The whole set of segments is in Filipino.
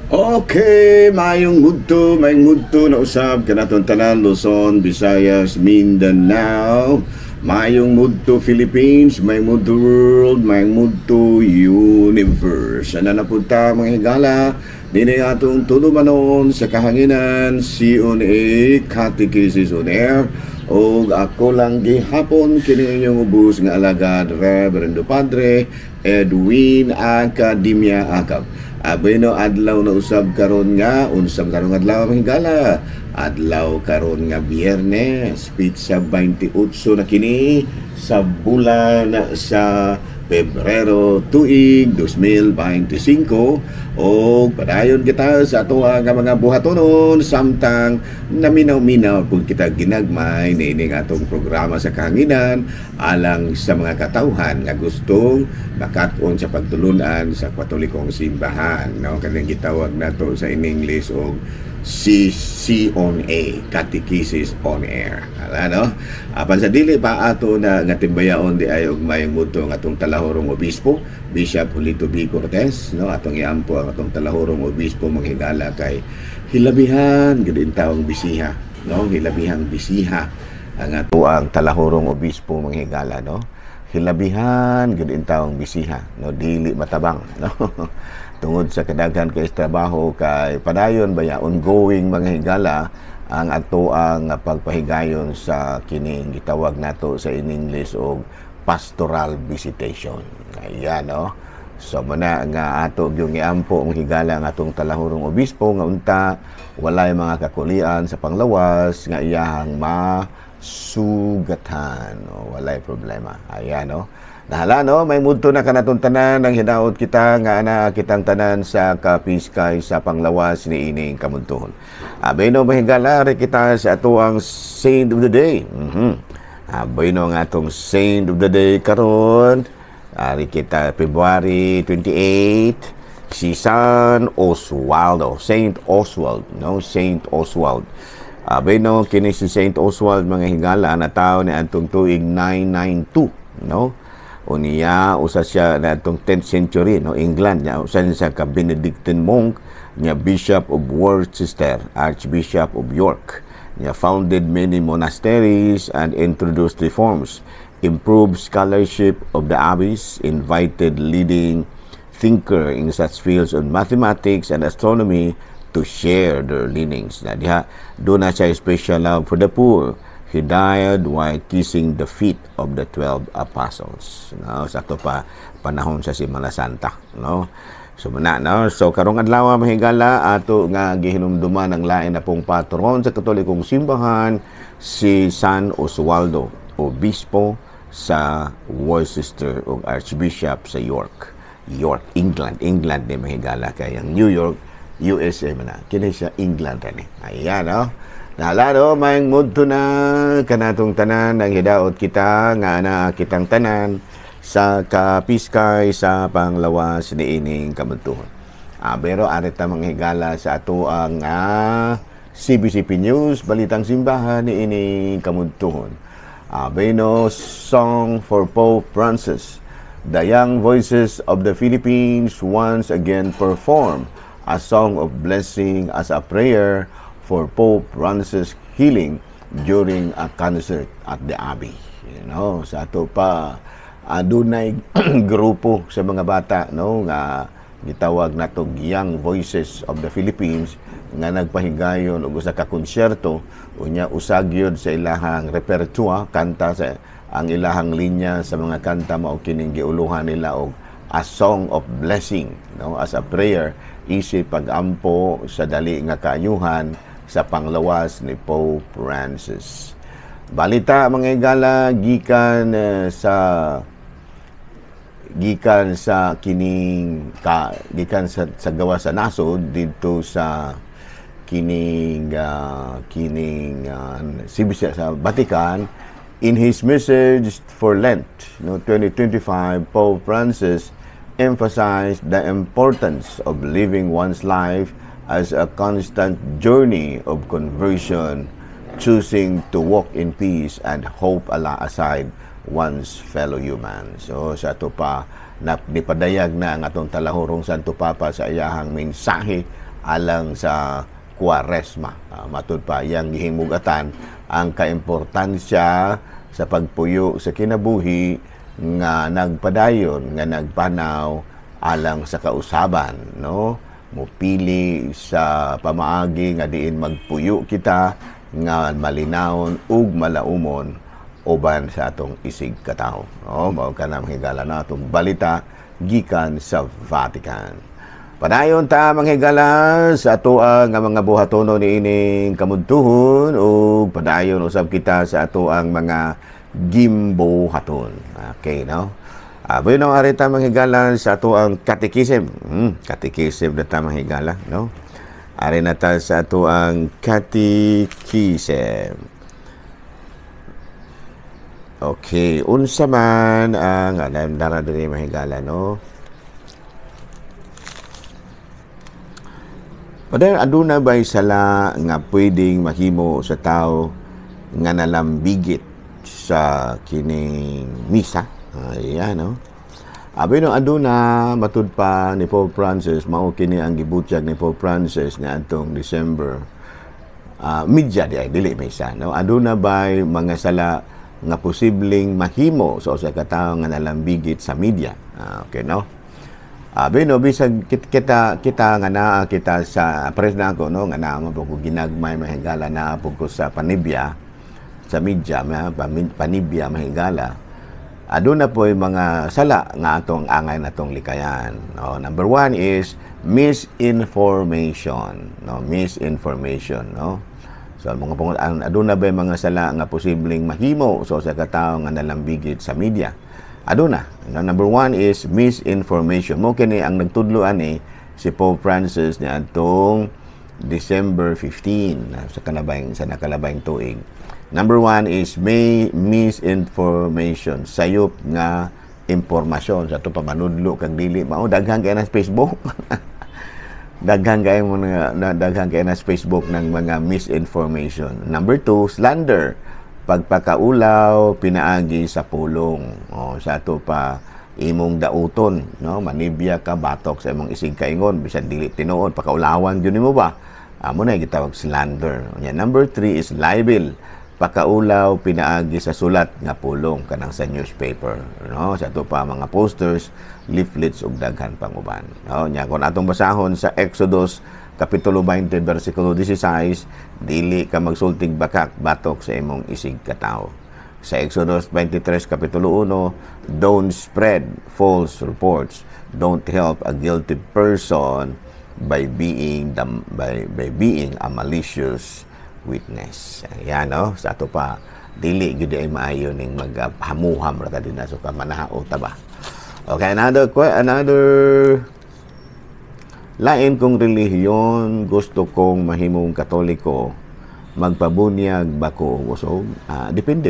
Okay, mayong mudto na usab kanaton tanan Luzon, Visayas, Mindanao. Mayong mudto Philippines, may mudto world, may mudto universe. Ana na punta mga higala dinhi atong tulumanon sa kahanginan CONA Catechesis on Air. O ako lang gihapon kini inyong ubos nga alagad Reverendo Padre Edwin Academia Acab. Abeno adlaw na usab karon nga unsam karong adlaw mahigala. Adlaw karon nga Biyernes, pitsa 28 na kini sa bulan sa Pebrero tuig 2025 o padayon kita sa ato nga mga buhatonon samtang naminaw-minaw kung kita ginagmay niining atong programa sa kahanginan alang sa mga katawhan nga gustong makaton sa pagtulunan sa Katolikong simbahan, no? Kanang gitawag nato sa in English og CONA, Catechesis on Air. Ala, no? Apan sa dili pa ato na nga timbayaon di ay og mayong mudto nga atong talahorong obispo, Bishop Julito B. Cortez, no? Atong iampo ang atong talahorong obispo manghigala kay hilabihan gid taong bisiha, no? Hilabihang bisiha ang ato ang talahorong obispo manghigala, no? Hilabihan gid taong bisiha, no? Dili matabang, no? Tungod sa kadaghan kay trabaho kay padayon baya ongoing mga higala ang ato ang pagpahigayon sa kining gitawag nato sa in English og pastoral visitation. Ayan, no? So mana nga ato gyung iampo ang higala ang atong talahorong obispo nga unta walay mga kakulian sa panglawas nga iyahang masugatan, no? Walay problema. Ayan, no? Nahala, no? May mudto na kanatong tanan ang hinaot kita nga ana kitang tanan sa kapiskay sa panglawas ni ining kamuntuhon. Abay no mahigala ri kita sa ato ang Saint of the Day. Abay no nga atong Saint of the Day karon. Ari kita February 28 si San Oswaldo, Saint Oswald, no? Saint Oswald. Abay no kini si Saint Oswald mga higala na tawo ni atong tuig 992, no? Unya usa siya na itong 10th century, no? England niya usa siya ka Benedictine monk niya, Bishop of Worcester, Archbishop of York niya, founded many monasteries and introduced reforms, improved scholarship of the abbeys, invited leading thinker in such fields of mathematics and astronomy to share their leanings. Na diha doon na siya special love for the poor. He died while kissing the feet of the 12 apostles. No? Sa ito pa, panahon sa Semana Santa. No? So, no? So karong adlaw mahigala, ato nga gihinumduman ang lain na pong patron sa Katolikong simbahan, si San Oswaldo, obispo sa Worcester o Archbishop sa York, England. England ni mahigala kay ang New York, USA man na. Kini siya England rin. Ayan, no? Nalaro, mayang mudto na kanatong tanan ang hidaot kita nga na kitang tanan sa kapiskay sa panglawas ni ining kamuntuhon. Pero arit na mga higala sa ato ang CBCP News, Balitang Simbahan ni ining kamuntuhon. Beno, Song for Pope Francis. The young voices of the Philippines once again perform a song of blessing as a prayer for Pope Francis' healing during a concert at the Abbey. You know, sa ato pa adunay grupo sa mga bata, no, nga gitawag nato Young Voices of the Philippines nga nagpahigayon og usa ka konsyerto unya usagyod sa ilahang repertoire kanta sa ang ilahang linya sa mga kanta mao kining giuluhan nila og a song of blessing, no, as a prayer isip pagampo sa dali nga kaayuhan sa panglawas ni Pope Francis. Balita mga higala gikan sa kining sa gawa sa nasod dito sa kining sa Vatican. In his message for Lent, 2025, Pope Francis emphasized the importance of living one's life as a constant journey of conversion, choosing to walk in peace and hope aside one's fellow human. So sa ito pa, nipadayag na ang atong talahorong Santo Papa sa iyahang mensahe alang sa Kwaresma. Matud pa yang gihimugatan ang kaimportansya sa pagpuyo sa kinabuhi nga nagpadayon nga nagpanaw alang sa kausaban, no? Mupili sa pamaagi nga diin magpuyo kita nga malinawon ug malaumon uban sa atong isig katawo. No? Mao ka na mahigala na atong balita gikan sa Vatican. Padayon ta manghigala sa atoang nga mga buhatono ni ining kamudtuhon ug padayon usab kita sa atoang mga gimbuhaton. Okay, no? Bueno, ari ta manghigala sa atoang katekism. Katekism na ta manghigala, no? Ari na ta sa atoang katekism. Okay, unsa man ang dara diri mahigala, no? Padayon aduna bay sala nga pwedeng mahimo sa tao nga nalambigit sa kining misa. Ayan, no? No, aduna matud pa ni Pope Francis, mao kini ang gibutyag ni Pope Francis nga atong December. Media di ay dili misa, no? Aduna bay mga sala nga posibleng mahimo sa usa ka tawo nga nalambigit sa media. Okay, no? No, bisag kita nga naa kita sa press na ako, no, nga naa mo ko ginagmay mahigala na po ko sa panibya sa media, panibya mahigala. Aduna po yung mga sala nga atong angay natong likayan. No? Number one is misinformation. No? Misinformation. No? So, aduna ba yung mga sala nga posibleng mahimo so sa katao nga nalambigit sa media? Aduna. No? Number one is misinformation. Mo kini ang nagtudloan si Pope Francis ni atong December 15 sa nakalabayng tuig. Number one is may misinformation, sayop nga impormasyon sa ito pamanudlo kang dili mao daghan kay na Facebook. daghan kay na Facebook ng mga misinformation. Number two, slander, pagpakaulaw pinaagi sa pulong. Sa ito pa imong dauton, no, manibya ka batok sa imong isig kaingon bisan dili tinuod pakaulawan gyud nimo ba? Amo na gitawag slander. Number three is libel, pakaulaw pinaagi sa sulat nga pulong kanang sa newspaper, no? Sa ato pa mga posters, leaflets ug daghan pang uban, no? Nya kun atong basahon sa Exodus kapitulo 20 bersikulo 16, dili ka magsultig batok sa imong isig katawo. Sa Exodus 23 kapitulo 1, don't spread false reports, don't help a guilty person by being a malicious witness. Ayan, no? Sa ato pa, dili gyud ay maayo ning maghamuham ra ta din so ka manahao ta ba. Okay, another lain kong relihiyon gusto kong mahimong Katoliko, magpabunyag bako usog. Depende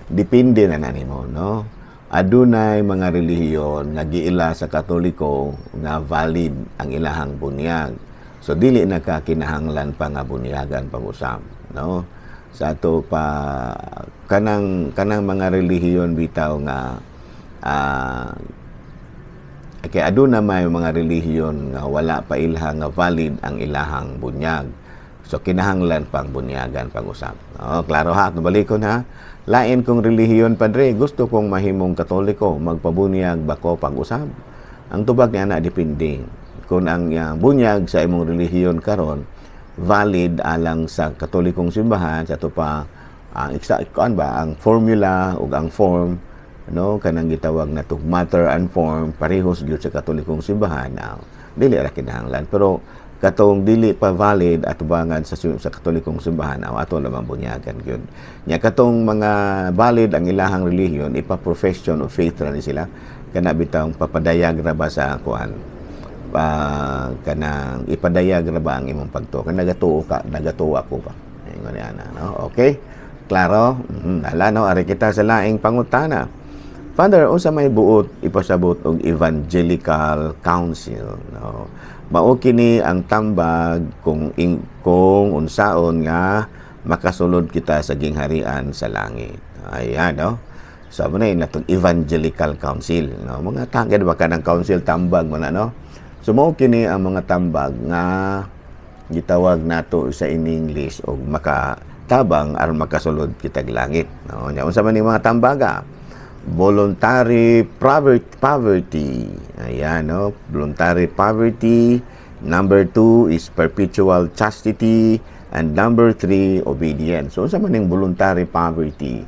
depende na nanimo, no? Adunay mga relihiyon nga giila sa Katoliko nga valid ang ilahang bunyag. So dili na ka kinahanglan pa nga bunyagan pag-usap, no? Sa ato pa kanang mga relihiyon bitaw nga kay aduna may mga relihiyon nga wala pa ilha nga valid ang ilahang bunyag. So kinahanglan pang bunyagan pag-usap. Klaro ha, balikon ha. Lain kong relihiyon padre, gusto kong mahimong Katoliko, magpabunyag bako pag-usap. Ang tubag niya na depende kung ang bunyag sa imong relihiyon karon valid alang sa Katolikong simbahan, sa ito pa ang formula ug ang form, no, kanang gitawag na to matter and form parehos gyud sa Katolikong simbahan. Dili ra kinahanglan, pero katong dili pa valid atubangan sa Katolikong simbahan ato lamang bunyagan gyud. Nya katong mga valid ang ilahang relihiyon, ipa-profession of faith ra ni sila, kana bitang papadayag ra ba sa kuan, kanang ipadayag ra ba ang imong pagtuo, kan nagatuo ako pa ingon ana, no? Okay, klaro. Ala, no, ari kita sa laing pangutana. Father, unsa may buot ipasabot og evangelical council, no? Mao kini ang tambag kung unsaon nga makasulod kita sa gingharian sa langit. Ayan, no? So, muna yun natong evangelical council, no? Mga tangkad ba ka ng council tambag mo na, no? So mao kini ang mga tambag nga gitawag nato sa in English og makatabang aron makasulod kitag langit. No, nya unsa man ning mga tambaga? Voluntary poverty. Ayan, no? Voluntary poverty. Number 2 is perpetual chastity. And number 3, obedience. So, unsa man ning voluntary poverty?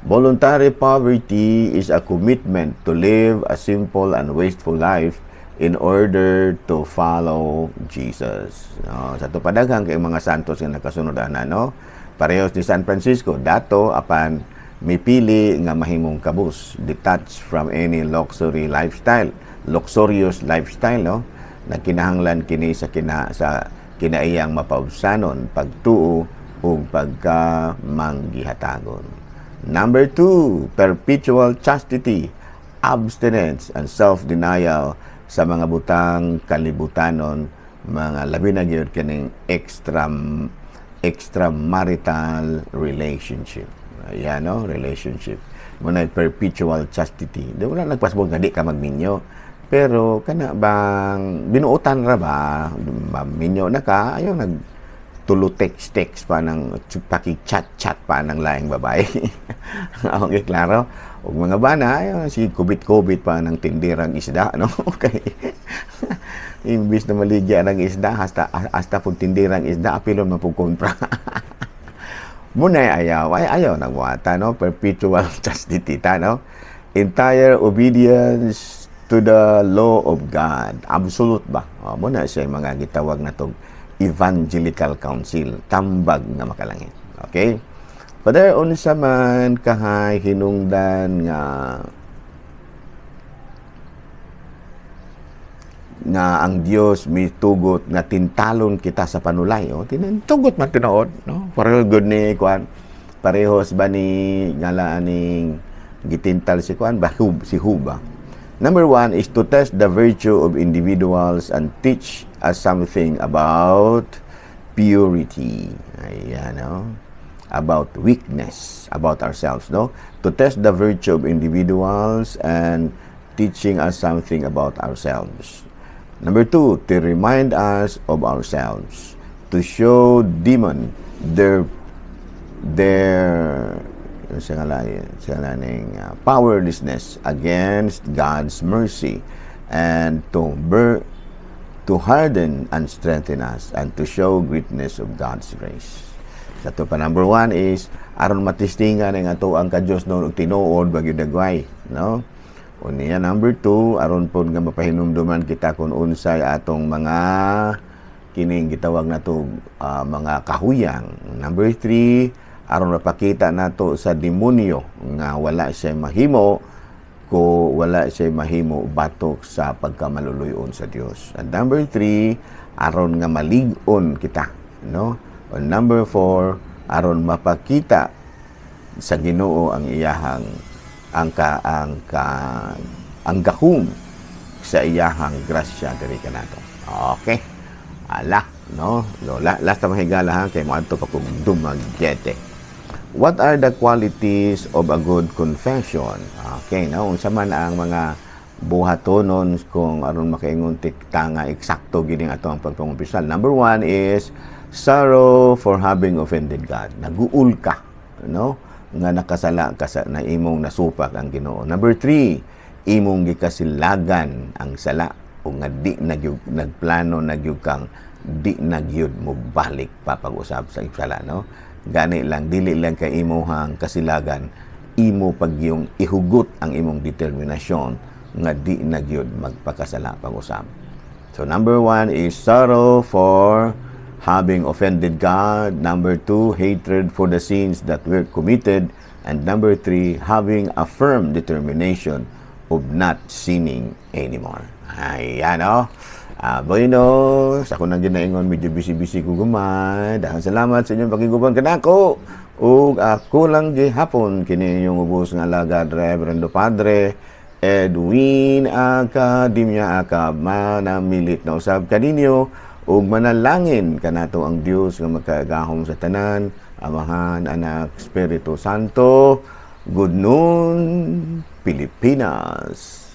Voluntary poverty is a commitment to live a simple and wasteful life in order to follow Jesus. No, sa tupadaghang kay mga santos nga nakasunod ana, no? Parehos ni San Francisco, dato apan mipili nga mahimong kabus, detached from any luxurious lifestyle, no? Na kinahanglan kini sa kinaiyang mapaubsanon, pagtuo ug pagkamanggihatangon. Number 2, perpetual chastity, abstinence and self-denial sa mga butang kalibutanon, mga labi na gyud kining extramarital relationship. Ayan, no? Relationship. Muna perpetual chastity. Di wala nagpasabog nga di ka magminyo. Pero, kana bang binuutan ra ba? Minyo na ka, ayaw nagtulo text pa ng paki-chat pa ng laing babae. Okay, klaro. O mga bana, ayaw si kubit-kubit pa ng tindirang isda, no? Okay. Imbis na maligya ng isda, hasta pag tindirang isda, apilon mapugkompra. Muna ayaw nagwata, no? Perpetual chastity, no? Entire obedience to the law of God. Absolute ba? Muna siya mga gitawag na itong evangelical council. Tambag nga makalangit. Okay? Pero unsa man kahay hinungdan nga ang Dios mitugot nga tintalon kita sa panulay. Tugot man tinuod, no? Pareho good ni kuan. Parehos ba ni ngala aning gitintal si kuan ba si Huba. Number 1 is to test the virtue of individuals and teach us something about purity. Ayan, no? About weakness, about ourselves, no? To test the virtue of individuals and teaching us something about ourselves. Number 2, to remind us of ourselves, to show demon their powerlessness against God's mercy, and to harden and strengthen us, and to show greatness of God's grace. Sa pa number 1 is aron matistingan ang ato ang ka-Dios noon og tinuod bagyo dagway, no? Unya number 2, aron pod nga mapahinumduman kita kung unsay atong mga kining gitawag nato mga kahuyang. Number 3, aron mapakita nato sa demonyo nga wala siya mahimo batok sa pagkamaluluyon sa Dios. And number 3, aron nga malig-on kita, no? And number 4, aron mapakita sa Ginoo ang iyahang ang gahom sa iyahang grasya diri kanato. Okay. Ala, no? Last na mahigala ha kay mo adto pa kung dumagyete. What are the qualities of a good confession? Okay, no? Unsa man ang mga buhatonon kung aron makaingon tanga eksakto gining ato ang pagpangumpisal. Number 1 is sorrow for having offended God. Naguul ka, no? Nga nakasala ka na imong nasupak ang Ginoo. Number 3, imong gikasilagan ang sala o nga di nagplano nagyud kang di nagyud mo balik papag-usab sa sala, no? Gani lang dili lang kay imong kasilagan, imo pagyong ihugot ang imong determinasyon nga di nagyud magpakasala pag-usab. So number 1 is sorrow for having offended God. Number 2, hatred for the sins that were committed. And number 3, having a firm determination of not sinning anymore. Ayan, no? Bueno, sa ko nang ginaingon, medyo busy-busy ko gumay. Dahil salamat sa inyong pakiguban kanako. Ug ako lang gihapon kini yung ubos nga alagad Reverendo Padre Edwin Academia Akab, manamilit na usab kaninyo ug manalangin kanato ang Dios nga makagahom sa tanan, Amahan, Anak, Espiritu Santo. Good noon, Pilipinas.